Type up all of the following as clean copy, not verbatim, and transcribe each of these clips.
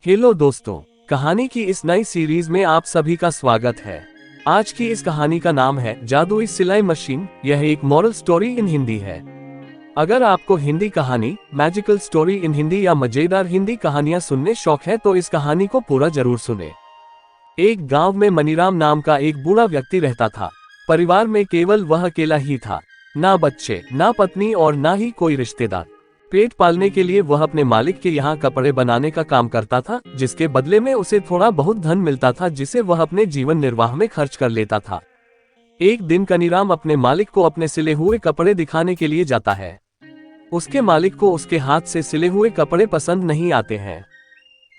Hello दोस्तों, कहानी की इस नई सीरीज में आप सभी का स्वागत है। आज की इस कहानी का नाम है जादुई सिलाई मशीन। यह एक मॉरल स्टोरी इन हिंदी है। अगर आपको हिंदी कहानी, मैजिकल स्टोरी इन हिंदी या मजेदार हिंदी कहानियां सुनने शौक है तो इस कहानी को पूरा जरूर सुने। एक गांव में मनीराम नाम का एक बूढ़ा व्यक्ति रहता था। परिवार में केवल वह अकेला ही था, ना बच्चे, ना पत्नी और ना ही कोई रिश्तेदार। पेट पालने के लिए वह अपने मालिक के यहाँ कपड़े बनाने का काम करता था, जिसके बदले में उसे थोड़ा बहुत धन मिलता था, जिसे वह अपने जीवन निर्वाह में खर्च कर लेता था। एक दिन कनीराम अपने मालिक को अपने सिले हुए कपड़े दिखाने के लिए जाता है। उसके मालिक को उसके हाथ से सिले हुए कपड़े पसंद नहीं आते हैं।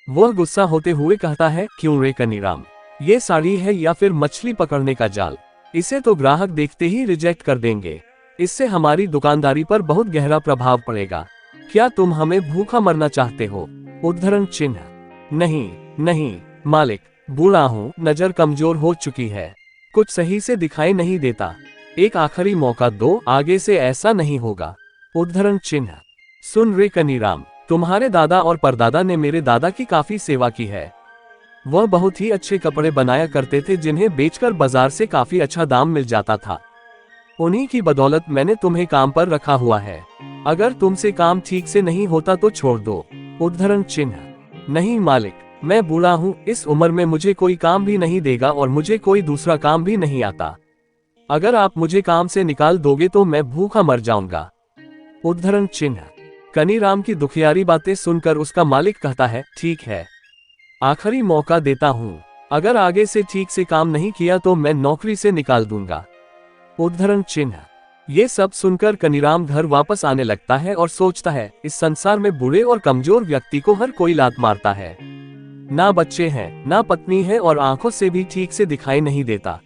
वह गुस्सा होते हुए कहता है, क्यों रे कनीराम, ये साड़ी है या फिर मछली पकड़ने का जाल? इसे तो ग्राहक देखते ही रिजेक्ट कर देंगे। इससे हमारी दुकानदारी पर बहुत गहरा प्रभाव पड़ेगा। क्या तुम हमें भूखा मरना चाहते हो? उद्धरण चिन्ह। नहीं नहीं मालिक, बूढ़ा हूँ, नजर कमजोर हो चुकी है, कुछ सही से दिखाई नहीं देता। एक आखिरी मौका दो, आगे से ऐसा नहीं होगा। उद्धरण चिन्ह। सुन रे कनीराम, तुम्हारे दादा और परदादा ने मेरे दादा की काफी सेवा की है। वह बहुत ही अच्छे कपड़े बनाया करते थे, जिन्हें बेचकर बाजार से काफी अच्छा दाम मिल जाता था। उन्हीं की बदौलत मैंने तुम्हें काम पर रखा हुआ है। अगर तुमसे काम ठीक से नहीं होता तो छोड़ दो। उद्धरण चिन्ह। नहीं मालिक, मैं बूढ़ा हूँ, इस उम्र में मुझे कोई काम भी नहीं देगा और मुझे कोई दूसरा काम भी नहीं आता। अगर आप मुझे काम से निकाल दोगे तो मैं भूखा मर जाऊंगा। उद्धरण चिन्ह। कनीराम की दुखियारी बातें सुनकर उसका मालिक कहता है, ठीक है, आखिरी मौका देता हूँ। अगर आगे से ठीक से काम नहीं किया तो मैं नौकरी से निकाल दूंगा। उद्धरण चिन्ह। ये सब सुनकर कनीराम घर वापस आने लगता है और सोचता है, इस संसार में बूढ़े और कमजोर व्यक्ति को हर कोई लात मारता है। ना बच्चे हैं, ना पत्नी है और आंखों से भी ठीक से दिखाई नहीं देता।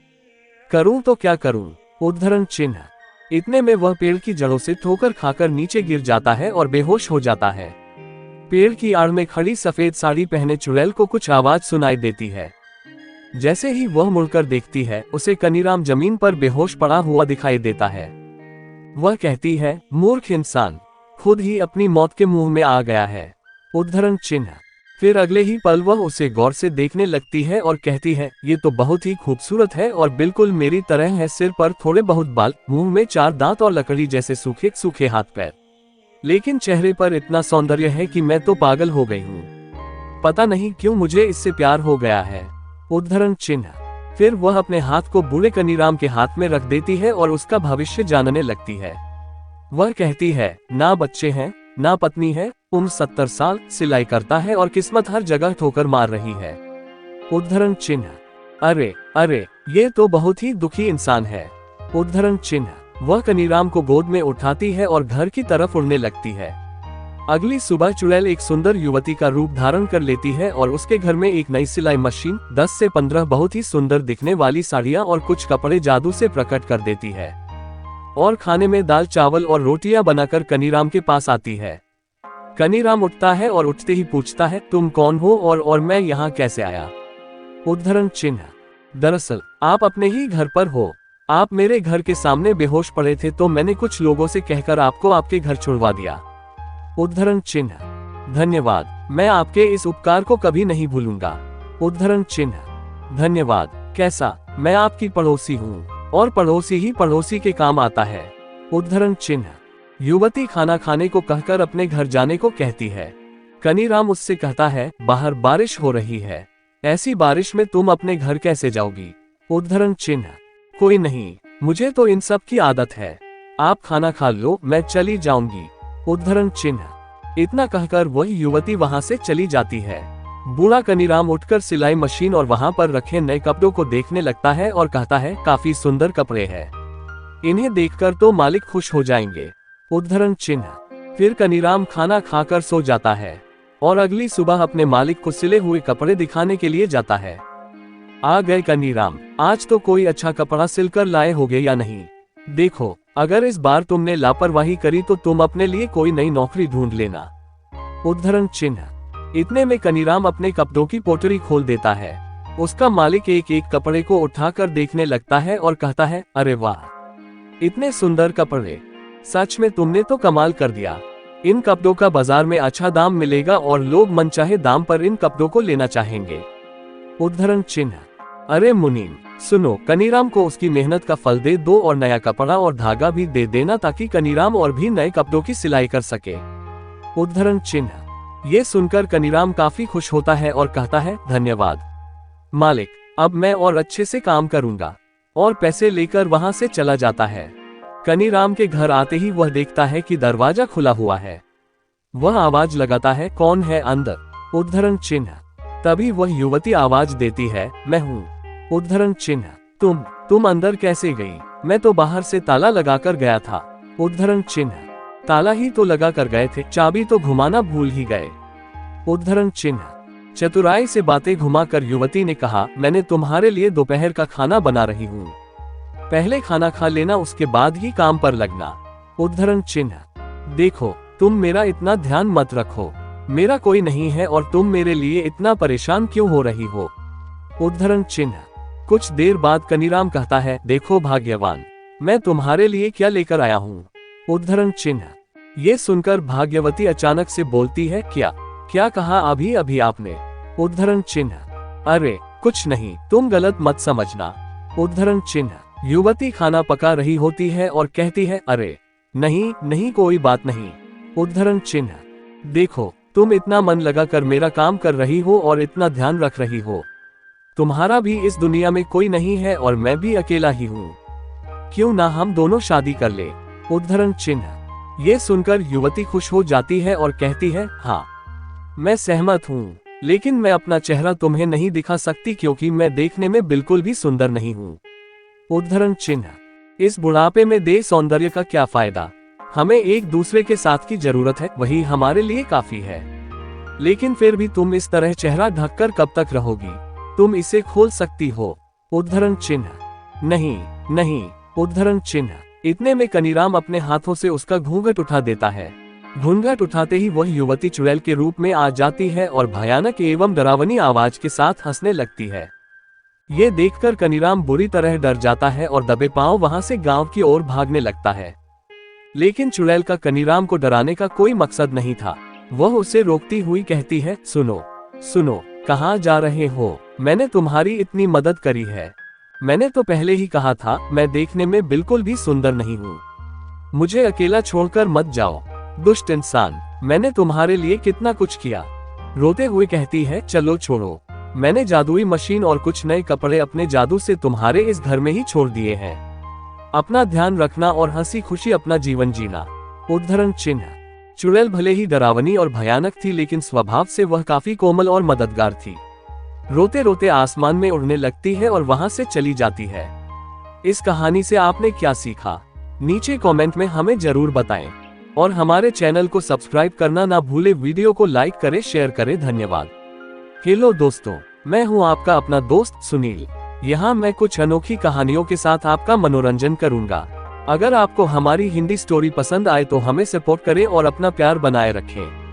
करूं तो क्या करूं? उद्धरण चिन्ह। इतने में वह पेड़ की जड़ों से ठोकर खाकर नीचे गिर जाता है और बेहोश हो जाता है। पेड़ की आड़ में खड़ी सफेद साड़ी पहने चुड़ैल को कुछ आवाज सुनाई देती है। जैसे ही वह मुड़कर देखती है, उसे कनीराम जमीन पर बेहोश पड़ा हुआ दिखाई देता है। वह कहती है, मूर्ख इंसान, खुद ही अपनी मौत के मुंह में आ गया है। उद्धरण चिन्ह। फिर अगले ही पल वह उसे गौर से देखने लगती है और कहती है, ये तो बहुत ही खूबसूरत है और बिल्कुल मेरी तरह है। सिर पर थोड़े बहुत बाल, मुंह में 4 दांत और लकड़ी जैसे सूखे सूखे हाथ पैर, लेकिन चेहरे पर इतना सौंदर्य है कि मैं तो पागल हो गई हूँ। पता नहीं क्यों मुझे इससे प्यार हो गया है। उद्धरण चिन्ह। फिर वह अपने हाथ को बूढ़े कनीराम के हाथ में रख देती है और उसका भविष्य जानने लगती है। वह कहती है, ना बच्चे हैं, ना पत्नी है, उम्र 70 साल, सिलाई करता है और किस्मत हर जगह ठोकर मार रही है। उद्धरण चिन्ह। अरे अरे, ये तो बहुत ही दुखी इंसान है। उद्धरण चिन्ह। वह कनीराम को गोद में उठाती है और घर की तरफ उड़ने लगती है। अगली सुबह चुड़ैल एक सुंदर युवती का रूप धारण कर लेती है और उसके घर में एक नई सिलाई मशीन, 10 से 15 बहुत ही सुंदर दिखने वाली साड़ियां और कुछ कपड़े जादू से प्रकट कर देती है और खाने में दाल चावल और रोटियां बनाकर कनीराम के पास आती है। कनीराम उठता है और उठते ही पूछता है, तुम कौन हो और मैं यहाँ कैसे आया? उद्धरण चिन्ह। दरअसल आप अपने ही घर पर हो। आप मेरे घर के सामने बेहोश पड़े थे तो मैंने कुछ लोगों से कहकर आपको आपके घर छुड़वा दिया। उद्धरण चिन्ह। धन्यवाद, मैं आपके इस उपकार को कभी नहीं भूलूंगा। उद्धरण चिन्ह। धन्यवाद कैसा, मैं आपकी पड़ोसी हूँ और पड़ोसी ही पड़ोसी के काम आता है। उद्धरण चिन्ह। युवती खाना खाने को कहकर अपने घर जाने को कहती है। कनीराम उससे कहता है, बाहर बारिश हो रही है, ऐसी बारिश में तुम अपने घर कैसे जाओगी? उद्धरण चिन्ह। कोई नहीं, मुझे तो इन सब की आदत है, आप खाना खा लो, मैं चली जाऊंगी। उद्धरण चिन्ह। इतना कहकर वही युवती वहां से चली जाती है। बूढ़ा कनीराम उठकर सिलाई मशीन और वहां पर रखे नए कपड़ों को देखने लगता है और कहता है, काफी सुंदर कपड़े हैं, इन्हें देखकर तो मालिक खुश हो जाएंगे। उद्धरण चिन्ह। फिर कनीराम खाना खाकर सो जाता है और अगली सुबह अपने मालिक को सिले हुए कपड़े दिखाने के लिए जाता है। आ गए कनीराम, आज तो कोई अच्छा कपड़ा सिलकर लाए होगे या नहीं? देखो, अगर इस बार तुमने लापरवाही करी तो तुम अपने लिए कोई नई नौकरी ढूंढ लेना। उद्धरण चिन्ह। इतने में कनीराम अपने कपड़ों की पोटली खोल देता है। उसका मालिक एक एक कपड़े को उठाकर देखने लगता है और कहता है, अरे वाह, इतने सुंदर कपड़े, सच में तुमने तो कमाल कर दिया। इन कपड़ों का बाजार में अच्छा दाम मिलेगा और लोग मनचाहे दाम पर इन कपड़ों को लेना चाहेंगे। उद्धरण चिन्ह। अरे मुनीम सुनो, कनीराम को उसकी मेहनत का फल दे दो और नया कपड़ा और धागा भी दे देना ताकि कनीराम और भी नए कपड़ों की सिलाई कर सके। उद्धरण चिन्ह। ये सुनकर कनीराम काफी खुश होता है और कहता है, धन्यवाद मालिक, अब मैं और अच्छे से काम करूंगा, और पैसे लेकर वहां से चला जाता है। कनीराम के घर आते ही वह देखता है कि दरवाजा खुला हुआ है। वह आवाज लगाता है, कौन है अंदर? उद्धरण चिन्ह। तभी वह युवती आवाज देती है, मैं हूँ। उद्धरण चिन्ह। तुम अंदर कैसे गई? मैं तो बाहर से ताला लगाकर गया था। उद्धरण चिन्ह। ताला ही तो लगा कर गए थे, चाबी तो घुमाना भूल ही गए। उद्धरण चिन्ह। चतुराई से बातें घुमाकर युवती ने कहा, मैंने तुम्हारे लिए दोपहर का खाना बना रही हूँ, पहले खाना खा लेना, उसके बाद ही काम पर लगना। उद्धरण चिन्ह। देखो, तुम मेरा इतना ध्यान मत रखो, मेरा कोई नहीं है और तुम मेरे लिए इतना परेशान क्यों हो रही हो? उद्धरण चिन्ह। कुछ देर बाद कनीराम कहता है, देखो भाग्यवान, मैं तुम्हारे लिए क्या लेकर आया हूँ। उद्धरण चिन्ह। ये सुनकर भाग्यवती अचानक से बोलती है, क्या कहा अभी अभी आपने? उद्धरण चिन्ह। अरे कुछ नहीं, तुम गलत मत समझना। उद्धरण चिन्ह। युवती खाना पका रही होती है और कहती है, अरे नहीं कोई बात नहीं। उद्धरण चिन्ह। देखो, तुम इतना मन लगाकर मेरा काम कर रही हो और इतना ध्यान रख रही हो, तुम्हारा भी इस दुनिया में कोई नहीं है और मैं भी अकेला ही हूँ, क्यों ना हम दोनों शादी कर ले? उद्धरण चिन्ह। ये सुनकर युवती खुश हो जाती है और कहती है, हाँ मैं सहमत हूँ, लेकिन मैं अपना चेहरा तुम्हें नहीं दिखा सकती क्योंकि मैं देखने में बिल्कुल भी सुंदर नहीं हूँ। उद्धरण चिन्ह। इस बुढ़ापे में देह सौंदर्य का क्या फायदा? हमें एक दूसरे के साथ की जरूरत है, वही हमारे लिए काफी है। लेकिन फिर भी तुम इस तरह चेहरा ढककर कब तक रहोगी? तुम इसे खोल सकती हो। उद्धरण चिन्ह। नहीं। उद्धरण चिन्ह। इतने में कनीराम अपने हाथों से उसका घूंघट उठा देता है। घूंघट उठाते ही वह युवती चुड़ैल के रूप में आ जाती है और भयानक एवं डरावनी आवाज के साथ हंसने लगती है। ये देखकर कनीराम बुरी तरह डर जाता है और दबे पांव वहां से गांव की ओर भागने लगता है। लेकिन चुड़ैल का कनीराम को डराने का कोई मकसद नहीं था। वह उसे रोकती हुई कहती है, सुनो, कहाँ जा रहे हो? मैंने तुम्हारी इतनी मदद करी है। मैंने तो पहले ही कहा था, मैं देखने में बिल्कुल भी सुंदर नहीं हूँ। मुझे अकेला छोड़कर मत जाओ, दुष्ट इंसान। मैंने तुम्हारे लिए कितना कुछ किया। रोते हुए कहती है, चलो छोड़ो, मैंने जादुई मशीन और कुछ नए कपड़े अपने जादू से तुम्हारे इस घर में ही छोड़ दिए हैं। अपना ध्यान रखना और हंसी खुशी अपना जीवन जीना। उद्धरण चिन्ह। चुड़ैल भले ही डरावनी और भयानक थी, लेकिन स्वभाव से वह काफी कोमल और मददगार थी। रोते रोते आसमान में उड़ने लगती है और वहां से चली जाती है। इस कहानी से आपने क्या सीखा? नीचे कमेंट में हमें जरूर बताएं और हमारे चैनल को सब्सक्राइब करना ना भूले। वीडियो को लाइक करें, शेयर करें। धन्यवाद। हेलो दोस्तों, मैं हूं आपका अपना दोस्त सुनील। यहाँ मैं कुछ अनोखी कहानियों के साथ आपका मनोरंजन करूंगा। अगर आपको हमारी हिंदी स्टोरी पसंद आए तो हमें सपोर्ट करें और अपना प्यार बनाए रखें।